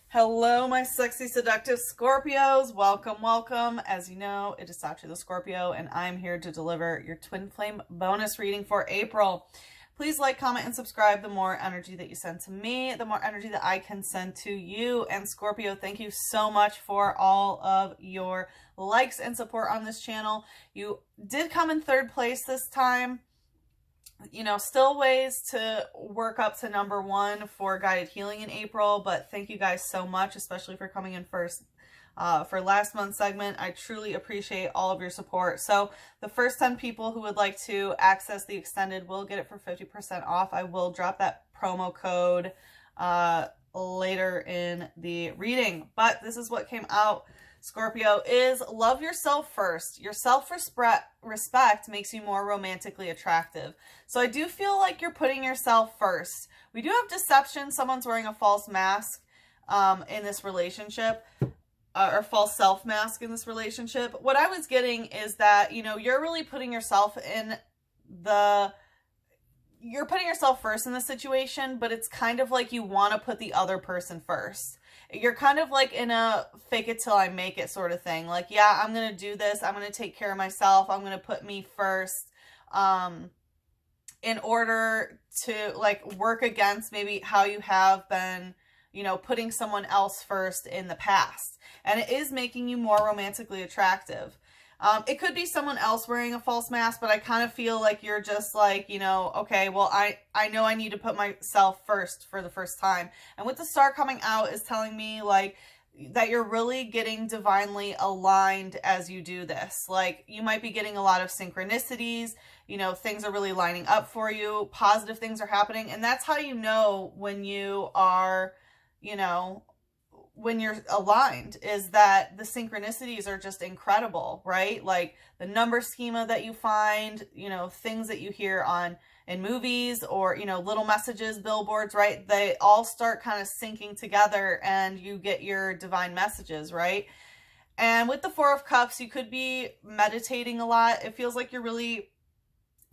Hello, my sexy, seductive Scorpios. Welcome, welcome. As you know, it is Sachi the Scorpio, and I'm here to deliver your twin flame bonus reading for April. Please like, comment, and subscribe. The more energy that you send to me, the more energy that I can send to you. And Scorpio, thank you so much for all of your likes and support on this channel. You did come in third place this time. You know, still ways to work up to number one for guided healing in April, but thank you guys so much, especially for coming in first for last month's segment. I truly appreciate all of your support. So the first 10 people who would like to access the extended will get it for 50% off. I will drop that promo code later in the reading, but this is what came out. Scorpio is love yourself first. Your self-respect makes you more romantically attractive. So I do feel like you're putting yourself first. We do have deception. Someone's wearing a false mask in this relationship, or false self mask in this relationship. What I was getting is that, you know, you're really putting yourself in you're putting yourself first in the situation, but it's kind of like you want to put the other person first. You're kind of like in a fake it till I make it sort of thing. Like, yeah, I'm going to do this. I'm going to take care of myself. I'm going to put me first in order to like work against maybe how you have been, you know, putting someone else first in the past. And it is making you more romantically attractive. It could be someone else wearing a false mask, but I kind of feel like you're just like, you know, okay, well, I know I need to put myself first for the first time. And with the star coming out is telling me like that you're really getting divinely aligned as you do this. Like you might be getting a lot of synchronicities, you know, things are really lining up for you, positive things are happening. And that's how you know when you are, you know, when you're aligned, is that the synchronicities are just incredible, right? Like the number schema that you find, you know, things that you hear in movies or, you know, little messages, billboards, right? They all start kind of syncing together and you get your divine messages, right? And with the Four of Cups, you could be meditating a lot. It feels like you're really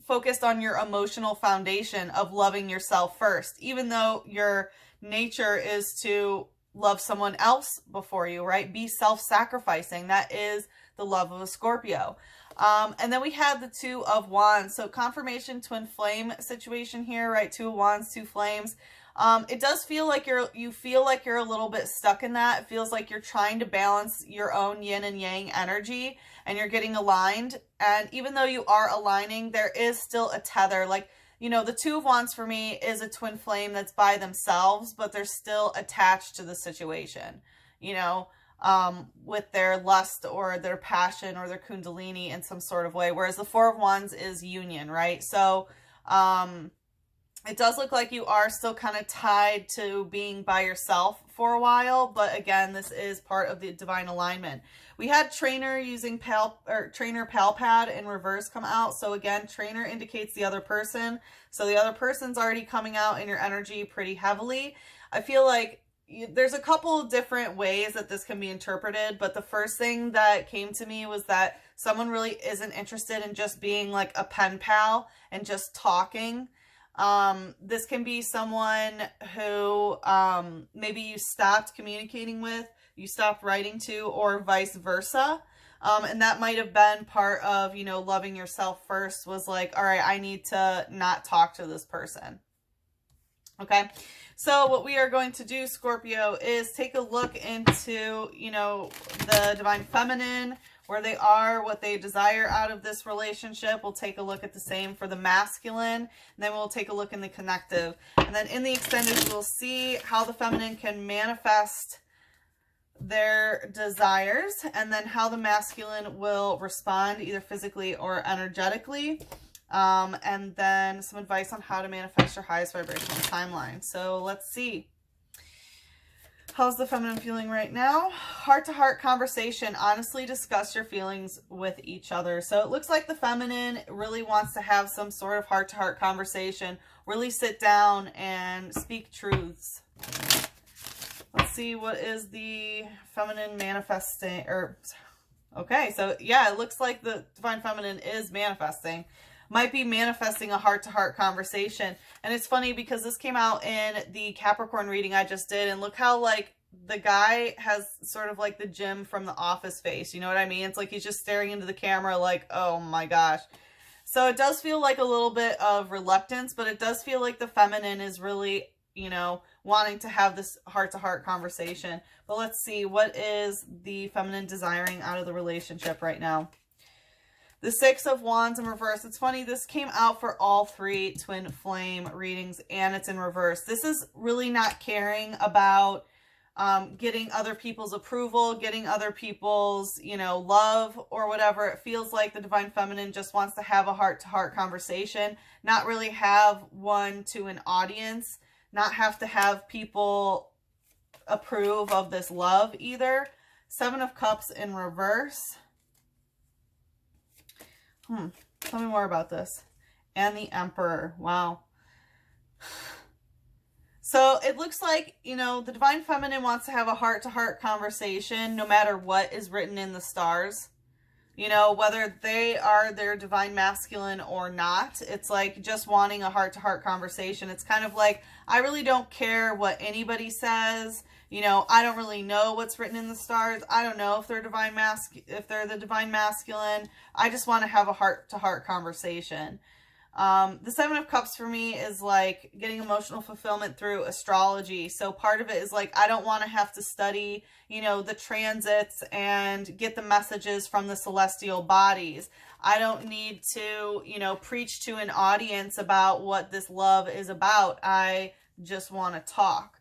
focused on your emotional foundation of loving yourself first, even though your nature is to love someone else before you, right? Be self-sacrificing. That is the love of a Scorpio. And then we had the Two of Wands. So confirmation twin flame situation here, right? Two of Wands, two flames. It does feel like you feel like you're a little bit stuck in that. It feels like you're trying to balance your own yin and yang energy and you're getting aligned. And even though you are aligning, there is still a tether. Like, you know, the Two of Wands for me is a twin flame that's by themselves, but they're still attached to the situation, you know, with their lust or their passion or their kundalini in some sort of way. Whereas the Four of Wands is union, right? So it does look like you are still kind of tied to being by yourself for a while. But again, this is part of the divine alignment. We had Trainer using Trainer Pal Pad in reverse come out. So again, Trainer indicates the other person. So the other person's already coming out in your energy pretty heavily. I feel like there's a couple of different ways that this can be interpreted. But the first thing that came to me was that someone really isn't interested in just being like a pen pal and just talking. This can be someone who maybe you stopped communicating with, you stopped writing to, or vice versa. And that might have been part of, you know, loving yourself first was like, all right, I need to not talk to this person. Okay. So what we are going to do, Scorpio, is take a look into, you know, the divine feminine, where they are, what they desire out of this relationship. We'll take a look at the same for the masculine. And then we'll take a look in the connective. And then in the extended, we'll see how the feminine can manifest their desires, and then how the masculine will respond either physically or energetically. And then some advice on how to manifest your highest vibrational timeline. So let's see. How's the feminine feeling right now? Heart-to-heart conversation. Honestly discuss your feelings with each other. So it looks like the feminine really wants to have some sort of heart-to-heart conversation. Really sit down and speak truths. Let's see, what is the feminine manifesting, or, okay, so yeah, it looks like the divine feminine is manifesting. Might be manifesting a heart-to-heart conversation. And it's funny because this came out in the Capricorn reading I just did, and look how, like, the guy has sort of like the Jim from The Office face. You know what I mean? It's like he's just staring into the camera like, oh my gosh. So it does feel like a little bit of reluctance, but it does feel like the feminine is really, you know, wanting to have this heart-to-heart conversation. But let's see, what is the feminine desiring out of the relationship right now? The Six of Wands in reverse. It's funny, this came out for all three twin flame readings, and it's in reverse. This is really not caring about getting other people's approval, getting other people's, you know, love or whatever. It feels like the divine feminine just wants to have a heart-to-heart conversation, not really have one to an audience, not have to have people approve of this love either. Seven of Cups in reverse. Tell me more about this. And the Emperor. Wow. So it looks like, you know, the divine feminine wants to have a heart-to-heart conversation no matter what is written in the stars. You know, whether they are their divine masculine or not, it's like just wanting a heart-to-heart conversation. It's kind of like, I really don't care what anybody says. You know, I don't really know what's written in the stars. I don't know if they're the divine masculine. I just want to have a heart-to-heart conversation. The Seven of Cups for me is like getting emotional fulfillment through astrology. So part of it is like, I don't want to have to study, you know, the transits and get the messages from the celestial bodies. I don't need to, you know, preach to an audience about what this love is about. I just want to talk.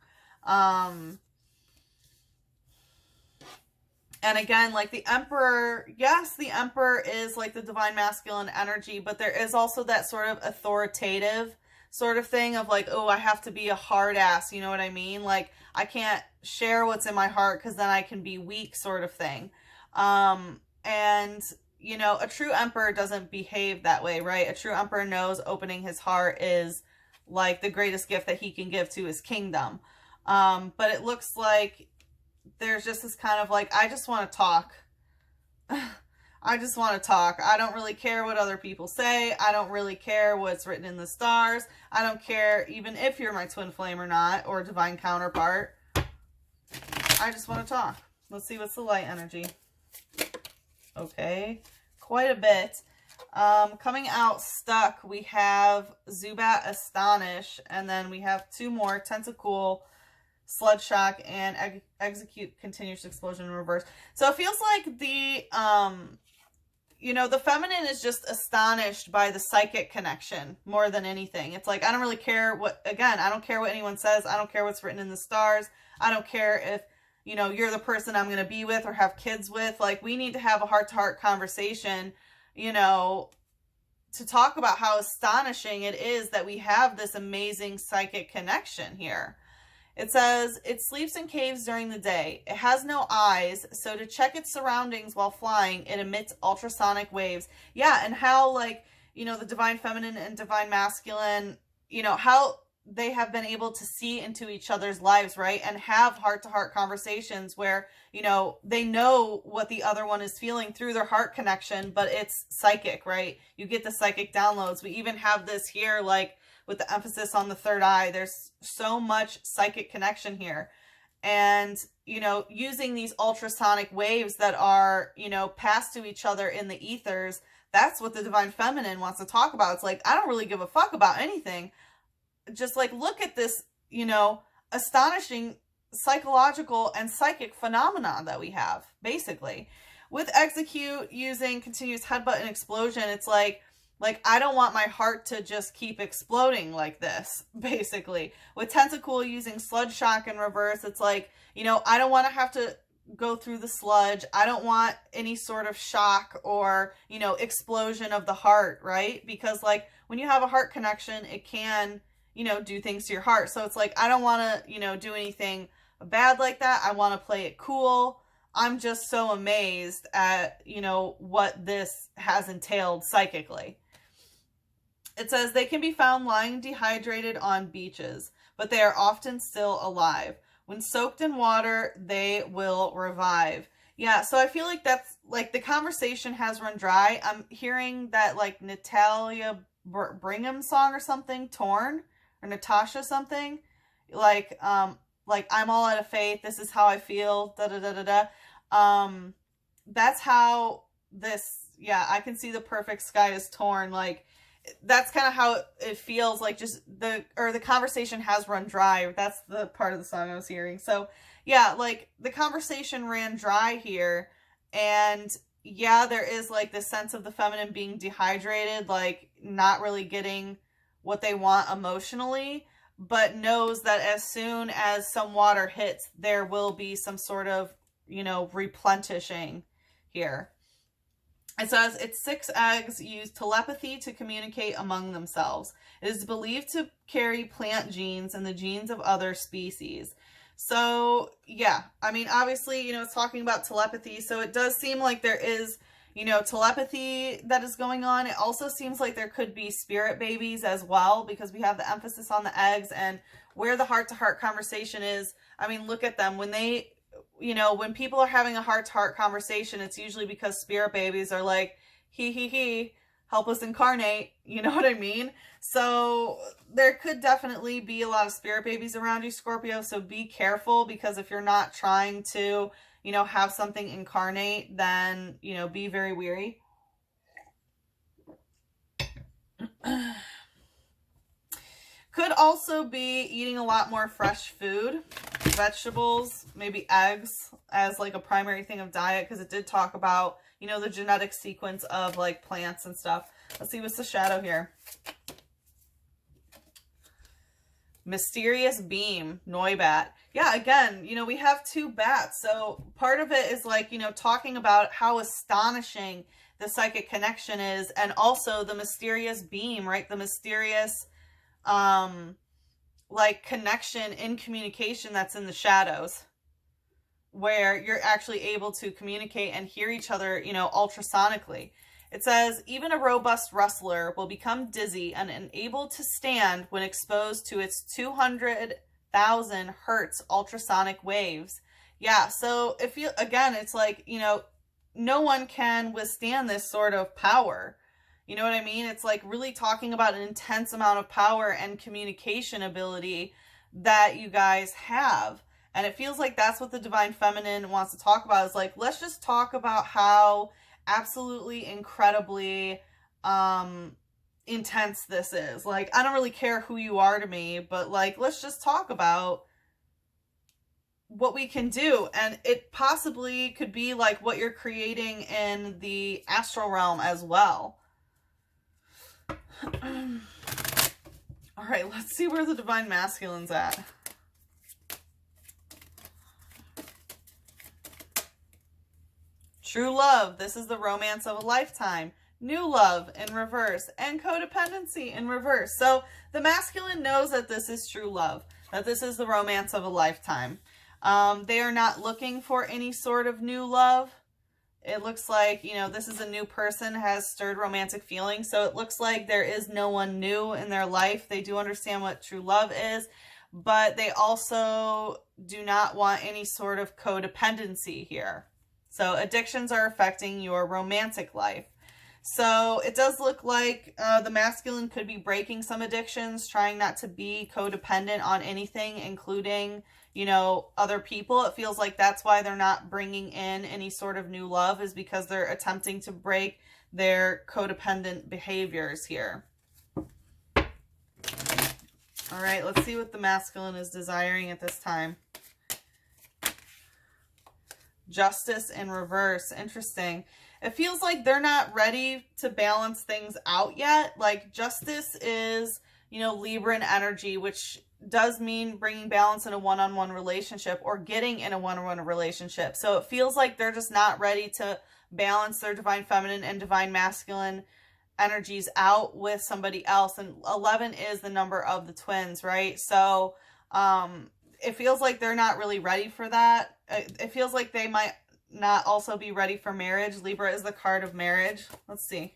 And again, like the Emperor, yes, the Emperor is like the divine masculine energy, but there is also that sort of authoritative sort of thing of like, oh, I have to be a hard ass, you know what I mean? Like, I can't share what's in my heart because then I can be weak sort of thing. And, you know, a true Emperor doesn't behave that way, right? A true Emperor knows opening his heart is like the greatest gift that he can give to his kingdom. But it looks like there's just this kind of like, I just want to talk. I just want to talk. I don't really care what other people say. I don't really care what's written in the stars. I don't care even if you're my twin flame or not, or divine counterpart. I just want to talk. Let's see what's the light energy. Okay, quite a bit. Coming out stuck, we have Zubat Astonish, and then we have two more, Tentacool, Sludge Shock, and Execute Continuous Explosion in reverse. So it feels like the, you know, the feminine is just astonished by the psychic connection more than anything. It's like, I don't really care what, again, I don't care what anyone says. I don't care what's written in the stars. I don't care if, you know, you're the person I'm going to be with or have kids with. Like, we need to have a heart-to-heart conversation, you know, to talk about how astonishing it is that we have this amazing psychic connection here. It says, it sleeps in caves during the day. It has no eyes, so to check its surroundings while flying, it emits ultrasonic waves. Yeah, and how, like, you know, the divine feminine and divine masculine, you know, how they have been able to see into each other's lives, right? And have heart-to-heart conversations where, you know, they know what the other one is feeling through their heart connection, but it's psychic, right? You get the psychic downloads. We even have this here, like, with the emphasis on the third eye. There's so much psychic connection here. And, you know, using these ultrasonic waves that are, you know, passed to each other in the ethers, that's what the divine feminine wants to talk about. It's like, I don't really give a fuck about anything. Just like, look at this, you know, astonishing psychological and psychic phenomena that we have, basically. With Execute, using Continuous Headbutt and Explosion, it's like, I don't want my heart to just keep exploding like this, basically. With Tentacool, using Sludge Shock in reverse, it's like, you know, I don't want to have to go through the sludge. I don't want any sort of shock or, you know, explosion of the heart, right? Because, like, when you have a heart connection, it can, you know, do things to your heart. So it's like, I don't want to, you know, do anything bad like that. I want to play it cool. I'm just so amazed at, you know, what this has entailed psychically. It says, they can be found lying dehydrated on beaches, but they are often still alive. When soaked in water, they will revive. Yeah, so I feel like that's, like, the conversation has run dry. I'm hearing that, like, Natalia Brigham song or something, Torn, or Natasha something. Like, like, I'm all out of faith. This is how I feel. Da da da da da. That's how this, yeah, I can see the perfect sky is torn. Like, that's kind of how it feels, like just the conversation has run dry. That's the part of the song I was hearing. So yeah, like the conversation ran dry here. And yeah, there is like this sense of the feminine being dehydrated, like not really getting what they want emotionally, but knows that as soon as some water hits, there will be some sort of, you know, replenishing here. It says, its 6 eggs use telepathy to communicate among themselves. It is believed to carry plant genes and the genes of other species. So, yeah, I mean, obviously, you know, it's talking about telepathy, so it does seem like there is, you know, telepathy that is going on. It also seems like there could be spirit babies as well, because we have the emphasis on the eggs and where the heart-to-heart conversation is. I mean, look at them. When they, you know, when people are having a heart-to-heart conversation, it's usually because spirit babies are like, he, help us incarnate. You know what I mean? So there could definitely be a lot of spirit babies around you, Scorpio. So be careful, because if you're not trying to, you know, have something incarnate, then, you know, be very weary. Could also be eating a lot more fresh food, vegetables, maybe eggs as like a primary thing of diet, because it did talk about, you know, the genetic sequence of like plants and stuff. Let's see what's the shadow here. Mysterious beam, Noibat. Yeah, again, you know, we have 2 bats. So part of it is like, you know, talking about how astonishing the psychic connection is, and also the mysterious beam, right? The mysterious like connection in communication that's in the shadows, where you're actually able to communicate and hear each other, you know, ultrasonically. It says, even a robust wrestler will become dizzy and unable to stand when exposed to its 200,000 hertz ultrasonic waves. Yeah, so if you, again, it's like, you know, no one can withstand this sort of power. You know what I mean? It's like really talking about an intense amount of power and communication ability that you guys have. And it feels like that's what the Divine Feminine wants to talk about, is like, let's just talk about how absolutely incredibly intense this is. Like, I don't really care who you are to me, but like, let's just talk about what we can do. And it possibly could be like what you're creating in the astral realm as well. All right, let's see where the Divine Masculine's at. True love. This is the romance of a lifetime. New love in reverse, and codependency in reverse. So the masculine knows that this is true love, that this is the romance of a lifetime. They are not looking for any sort of new love. It looks like, you know, this is a new person, has stirred romantic feelings. So it looks like there is no one new in their life. They do understand what true love is, but they also do not want any sort of codependency here. So addictions are affecting your romantic life. So it does look like the masculine could be breaking some addictions, trying not to be codependent on anything, including, you know, other people. It feels like that's why they're not bringing in any sort of new love, is because they're attempting to break their codependent behaviors here. All right, let's see what the masculine is desiring at this time. Justice in reverse. Interesting. It feels like they're not ready to balance things out yet. Like, justice is, you know, Libran energy, which does mean bringing balance in a one-on-one relationship, or getting in a one-on-one relationship. So it feels like they're just not ready to balance their Divine Feminine and Divine Masculine energies out with somebody else. And 11 is the number of the twins, right? So it feels like they're not really ready for that. It feels like they might not also be ready for marriage. Libra is the card of marriage. Let's see.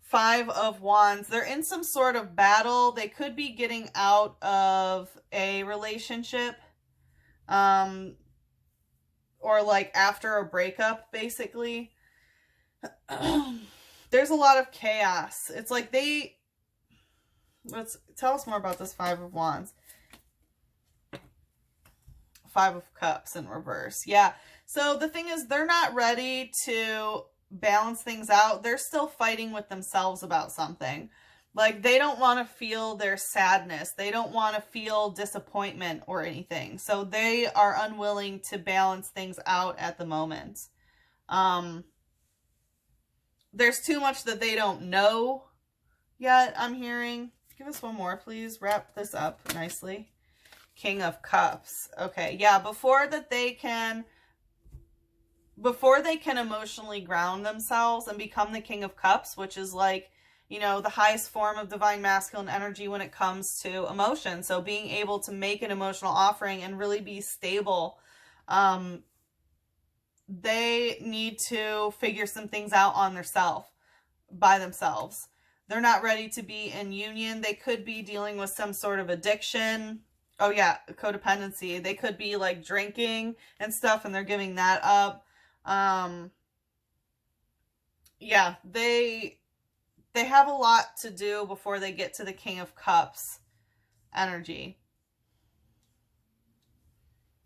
5 of Wands. They're in some sort of battle. They could be getting out of a relationship. Or like after a breakup, basically. There's a lot of chaos. It's like let's tell us more about this 5 of Wands. Five of Cups in reverse. Yeah. So the thing is, they're not ready to balance things out. They're still fighting with themselves about something. Like, they don't want to feel their sadness. They don't want to feel disappointment or anything. So they are unwilling to balance things out at the moment. There's too much that they don't know yet, I'm hearing. Give us one more, please. Wrap this up nicely. King of Cups. Okay, yeah, before they can emotionally ground themselves and become the King of Cups, which is like, you know, the highest form of divine masculine energy when it comes to emotion. So being able to make an emotional offering and really be stable, they need to figure some things out on by themselves. They're not ready to be in union. They could be dealing with some sort of addiction. Oh yeah, codependency. They could be like drinking and stuff, and they're giving that up. Yeah, they have a lot to do before they get to the King of Cups energy.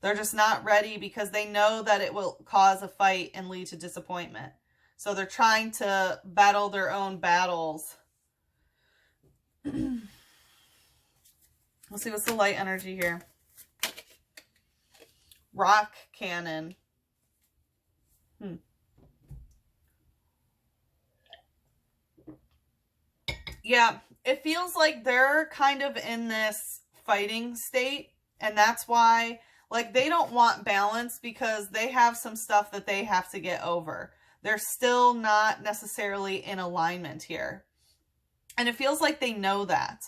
They're just not ready because they know that it will cause a fight and lead to disappointment. So they're trying to battle their own battles. Let's see, what's the light energy here? Rock cannon. Yeah, it feels like they're kind of in this fighting state, and that's why, like, they don't want balance because they have some stuff that they have to get over. They're still not necessarily in alignment here. And it feels like they know that.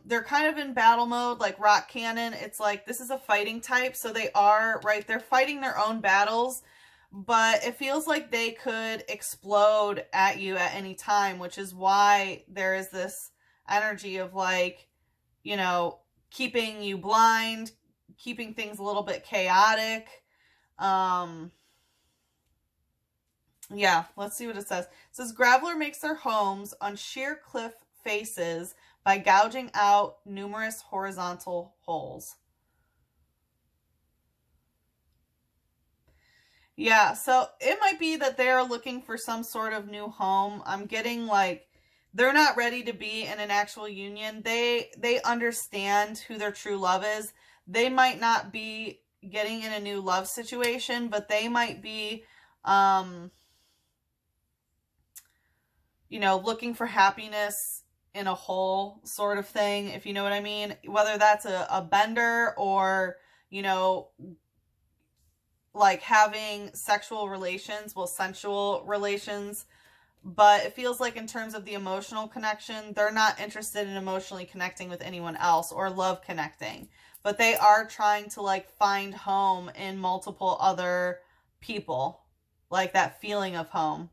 They're kind of in battle mode, like Rock Cannon. It's like, this is a fighting type, so they are, right, they're fighting their own battles, but it feels like they could explode at you at any time, which is why there is this energy of, like, you know, keeping you blind, keeping things a little bit chaotic. Yeah, let's see what it says. It says, Graveler makes their homes on sheer cliff faces by gouging out numerous horizontal holes. Yeah, so it might be that they're looking for some sort of new home. I'm getting, like, they're not ready to be in an actual union. They understand who their true love is. They might not be getting in a new love situation, but they might be, you know, looking for happiness in a whole sort of thing, if you know what I mean. Whether that's a bender or, you know, like having sexual relations, well, sensual relations. But it feels like in terms of the emotional connection, they're not interested in emotionally connecting with anyone else or love connecting. But they are trying to, like, find home in multiple other people. Like that feeling of home.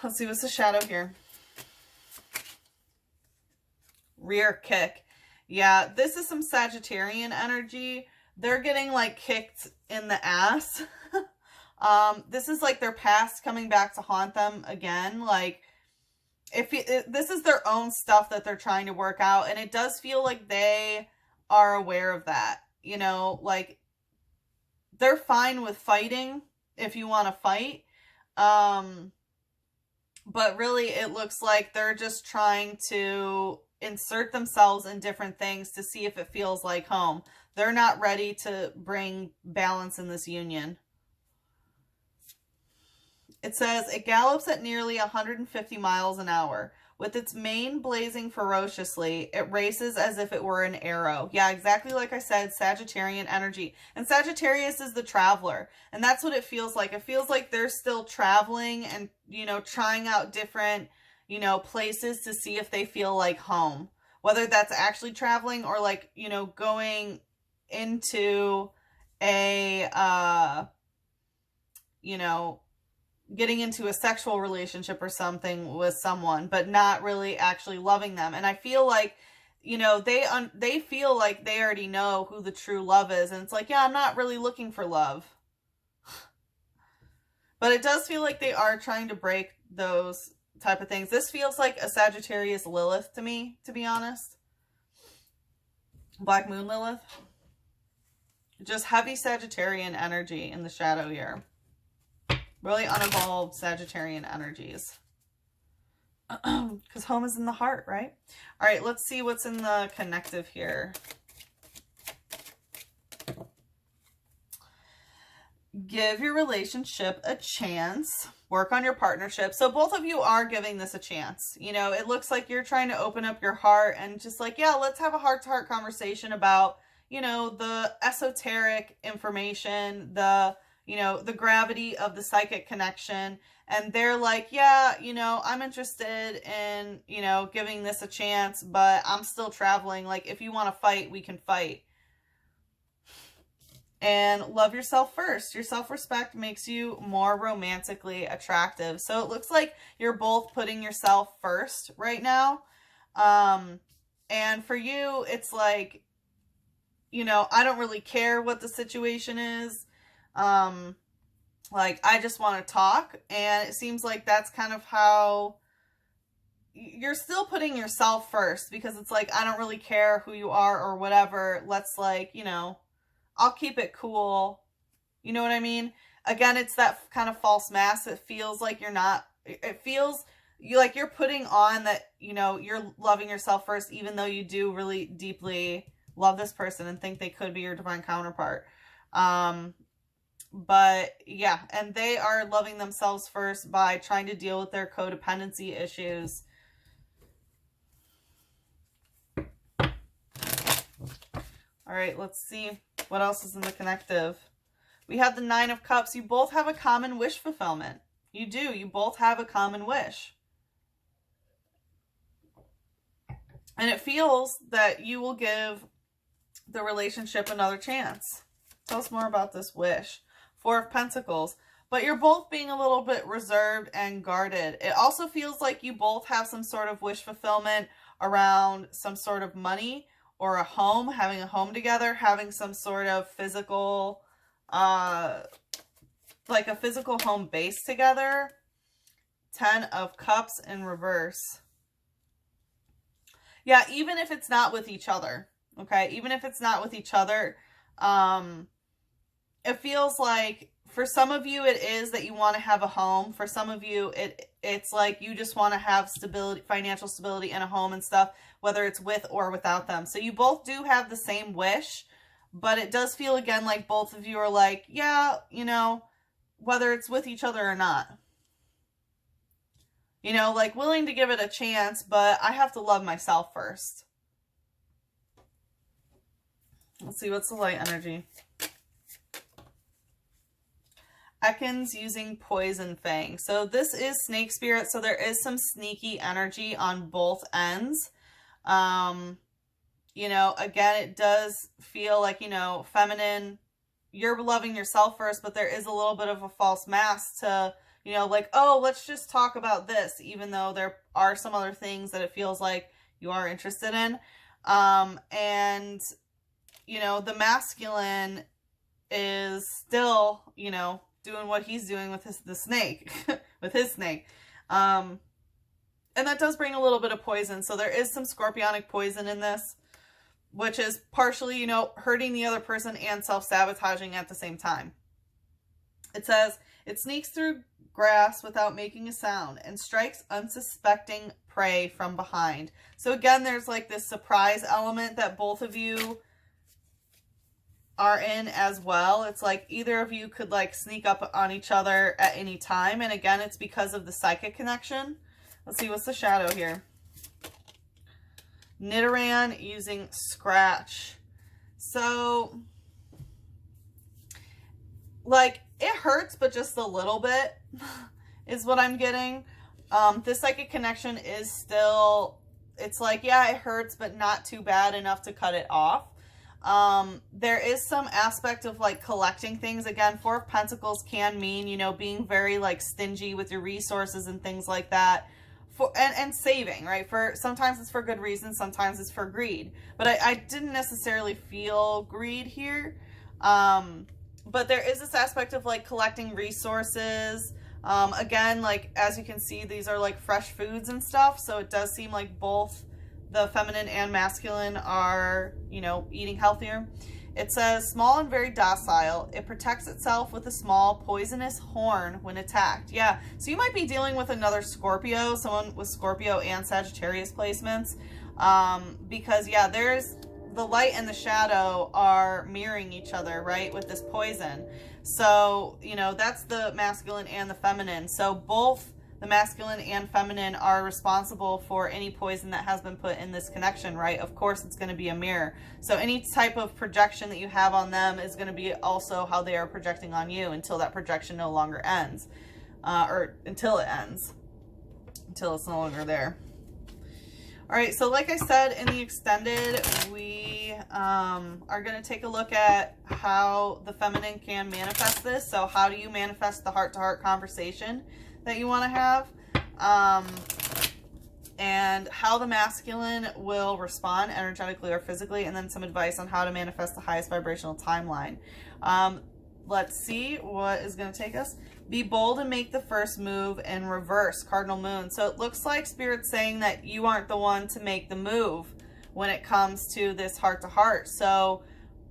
Let's see, what's the shadow here? Rear kick. Yeah, this is some Sagittarian energy. They're getting, like, kicked in the ass. This is like their past coming back to haunt them again. Like, this is their own stuff that they're trying to work out. And it does feel like they are aware of that. You know, like, they're fine with fighting if you want to fight. But really, it looks like they're just trying to insert themselves in different things to see if it feels like home. They're not ready to bring balance in this union. It says, it gallops at nearly 150 miles an hour. With its mane blazing ferociously, it races as if it were an arrow. Yeah, exactly like I said, Sagittarian energy. And Sagittarius is the traveler. And that's what it feels like. It feels like they're still traveling and, you know, trying out different, you know, places to see if they feel like home. Whether that's actually traveling or, like, you know, going into a, you know, getting into a sexual relationship or something with someone, but not really actually loving them. And I feel like, you know, they feel like they already know who the true love is. And it's like, yeah, I'm not really looking for love. But it does feel like they are trying to break those type of things. This feels like a Sagittarius Lilith to me, to be honest. Black Moon Lilith. Just heavy Sagittarian energy in the shadow here. Really unevolved Sagittarian energies. Because home is in the heart, right? All right, let's see what's in the connective here. Give your relationship a chance. Work on your partnership. So both of you are giving this a chance. You know, it looks like you're trying to open up your heart and just like, yeah, let's have a heart-to-heart conversation about, you know, the esoteric information, the, you know, the gravity of the psychic connection. And they're like, yeah, you know, I'm interested in, you know, giving this a chance, but I'm still traveling. Like, if you want to fight, we can fight. And love yourself first. Your self-respect makes you more romantically attractive. So it looks like you're both putting yourself first right now. And for you, it's like, you know, I don't really care what the situation is. Like, I just want to talk. And it seems like that's kind of how you're still putting yourself first, because it's like, I don't really care who you are or whatever. Let's, like, you know, I'll keep it cool. You know what I mean? Again, it's that kind of false mask. It feels like you're not, it feels like you're putting on that, you know, you're loving yourself first, even though you do really deeply love this person and think they could be your divine counterpart. But yeah, and they are loving themselves first by trying to deal with their codependency issues. All right, let's see what else is in the connective. We have the Nine of Cups. You both have a common wish fulfillment. You do. You both have a common wish. And it feels that you will give the relationship another chance. Tell us more about this wish. Four of Pentacles. But you're both being a little bit reserved and guarded. It also feels like you both have some sort of wish fulfillment around some sort of money or a home, having a home together, having some sort of physical, like a physical home base together. 10 of Cups in reverse. Yeah, even if it's not with each other, okay? Even if it's not with each other, it feels like for some of you it is that you want to have a home. For some of you it's like you just want to have stability, financial stability in a home and stuff, whether it's with or without them. So you both do have the same wish, but it does feel again like both of you are like, yeah, you know, whether it's with each other or not. You know, like willing to give it a chance, but I have to love myself first. Let's see, what's the light energy? Ekans using Poison Fang. So this is snake spirit, so there is some sneaky energy on both ends. You know, again, it does feel like, you know, feminine, you're loving yourself first, but there is a little bit of a false mask to, you know, like, oh, let's just talk about this, even though there are some other things that it feels like you are interested in. And, you know, the masculine is still, you know, doing what he's doing with the snake, with his snake. And that does bring a little bit of poison. So there is some scorpionic poison in this, which is partially, you know, hurting the other person and self-sabotaging at the same time. It says, it sneaks through grass without making a sound and strikes unsuspecting prey from behind. So again, there's like this surprise element that both of you are in as well. It's like either of you could like sneak up on each other at any time. And again, it's because of the psychic connection. Let's see, what's the shadow here? Nidoran using Scratch. So, like, it hurts, but just a little bit is what I'm getting. This psychic connection is still, it's like, yeah, it hurts, but not too bad enough to cut it off. There is some aspect of like collecting things. Again, Four of Pentacles can mean, you know, being very like stingy with your resources and things like that. And saving, right? For sometimes it's for good reasons, sometimes it's for greed. But I didn't necessarily feel greed here. But there is this aspect of like collecting resources. Again, like as you can see, these are like fresh foods and stuff. So it does seem like both the feminine and masculine are, you know, eating healthier. It says, small and very docile. It protects itself with a small poisonous horn when attacked. Yeah, so you might be dealing with another Scorpio, someone with Scorpio and Sagittarius placements. Because, yeah, there's the light and the shadow are mirroring each other, right, with this poison. So, you know, that's the masculine and the feminine. So both the masculine and feminine are responsible for any poison that has been put in this connection, right? Of course, it's going to be a mirror. So any type of projection that you have on them is going to be also how they are projecting on you until that projection no longer ends. Or until it ends. Until it's no longer there. All right, so like I said, in the extended, we are going to take a look at how the feminine can manifest this. So how do you manifest the heart-to-heart conversation that you want to have, and how the masculine will respond energetically or physically, and then some advice on how to manifest the highest vibrational timeline. Let's see what is going to take us. Be bold and make the first move in reverse, cardinal moon. So it looks like Spirit's saying that you aren't the one to make the move when it comes to this heart-to-heart. So,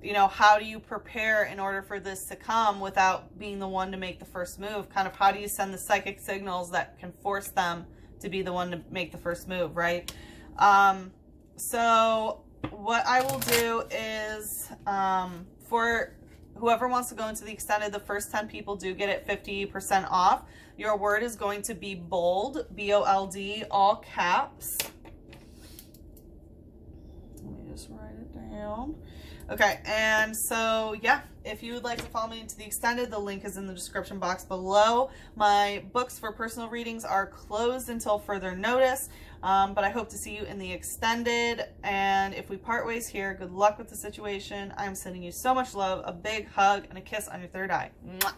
you know, how do you prepare in order for this to come without being the one to make the first move? Kind of how do you send the psychic signals that can force them to be the one to make the first move, right? So what I will do is, for whoever wants to go into the extended, the first 10 people do get it 50% off. Your word is going to be bold, B-O-L-D, all caps. Let me just write it down. Okay, and so, yeah, if you would like to follow me into the extended, the link is in the description box below. My books for personal readings are closed until further notice, but I hope to see you in the extended. And if we part ways here, good luck with the situation. I'm sending you so much love, a big hug, and a kiss on your third eye. Mwah.